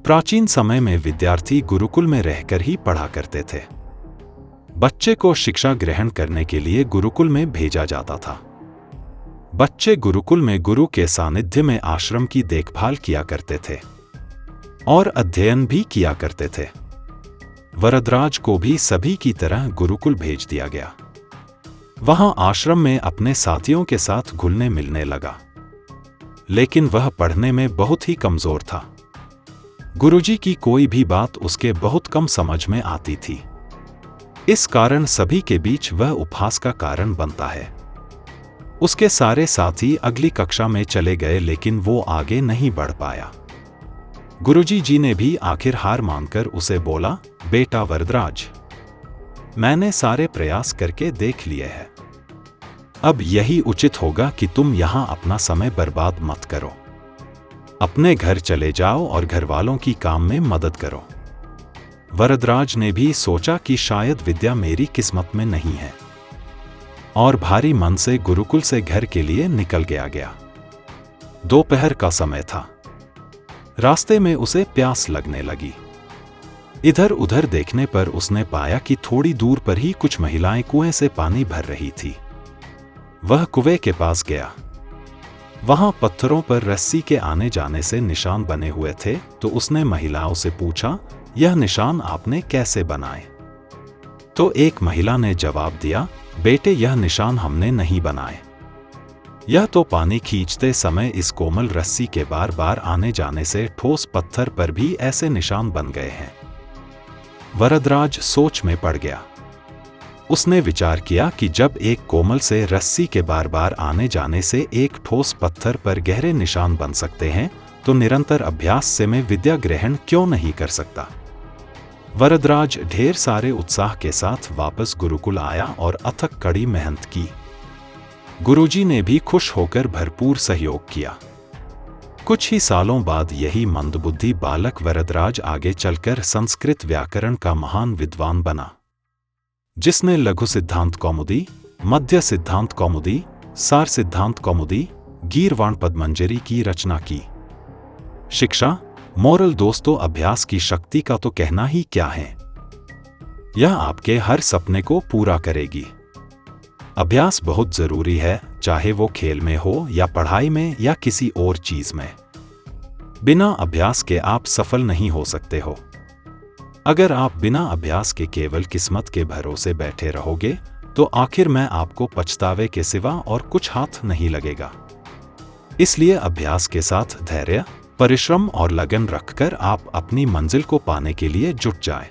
प्राचीन समय में विद्यार्थी गुरुकुल में रहकर ही पढ़ा करते थे। बच्चे को शिक्षा ग्रहण करने के लिए गुरुकुल में भेजा जाता था। बच्चे गुरुकुल में गुरु के सानिध्य में आश्रम की देखभाल किया करते थे और अध्ययन भी किया करते थे। वरदराज को भी सभी की तरह गुरुकुल भेज दिया गया। वहां आश्रम में अपने साथियों के साथ घुलने मिलने लगा, लेकिन वह पढ़ने में बहुत ही कमजोर था। गुरुजी की कोई भी बात उसके बहुत कम समझ में आती थी। इस कारण सभी के बीच वह उपहास का कारण बनता है। उसके सारे साथी अगली कक्षा में चले गए, लेकिन वो आगे नहीं बढ़ पाया। गुरुजी जी ने भी आखिर हार मानकर उसे बोला, बेटा वरदराज, मैंने सारे प्रयास करके देख लिए हैं। अब यही उचित होगा कि तुम यहां अपना समय बर्बाद मत करो। अपने घर चले जाओ और घर वालों की काम में मदद करो। वरदराज ने भी सोचा कि शायद विद्या मेरी किस्मत में नहीं है, और भारी मन से गुरुकुल से घर के लिए निकल गया। दोपहर का समय था। रास्ते में उसे प्यास लगने लगी। इधर उधर देखने पर उसने पाया कि थोड़ी दूर पर ही कुछ महिलाएं कुएं से पानी भर रही थी। वह कुएं के पास गया। वहां पत्थरों पर रस्सी के आने जाने से निशान बने हुए थे, तो उसने महिलाओं से पूछा, यह निशान आपने कैसे बनाए? तो एक महिला ने जवाब दिया, बेटे, यह निशान हमने नहीं बनाए। यह तो पानी खींचते समय इस कोमल रस्सी के बार बार आने जाने से ठोस पत्थर पर भी ऐसे निशान बन गए हैं। वरदराज सोच में पड़ गया। उसने विचार किया कि जब एक कोमल से रस्सी के बार बार आने जाने से एक ठोस पत्थर पर गहरे निशान बन सकते हैं, तो निरंतर अभ्यास से मैं विद्या ग्रहण क्यों नहीं कर सकता। वरदराज ढेर सारे उत्साह के साथ वापस गुरुकुल आया और अथक कड़ी मेहनत की। गुरुजी ने भी खुश होकर भरपूर सहयोग किया। कुछ ही सालों बाद यही मंदबुद्धि बालक वरदराज आगे चलकर संस्कृत व्याकरण का महान विद्वान बना, जिसने लघु सिद्धांत कौमुदी, मध्य सिद्धांत कौमुदी, सार सिद्धांत कौमुदी, गीर्वाण पद्मंजरी की रचना की। शिक्षा मोरल दोस्तों, अभ्यास की शक्ति का तो कहना ही क्या है। यह आपके हर सपने को पूरा करेगी। अभ्यास बहुत जरूरी है, चाहे वो खेल में हो या पढ़ाई में या किसी और चीज में। बिना अभ्यास के आप सफल नहीं हो सकते हो। अगर आप बिना अभ्यास के केवल किस्मत के भरोसे बैठे रहोगे, तो आखिर में आपको पछतावे के सिवा और कुछ हाथ नहीं लगेगा। इसलिए अभ्यास के साथ धैर्य, परिश्रम और लगन रखकर आप अपनी मंजिल को पाने के लिए जुट जाएं।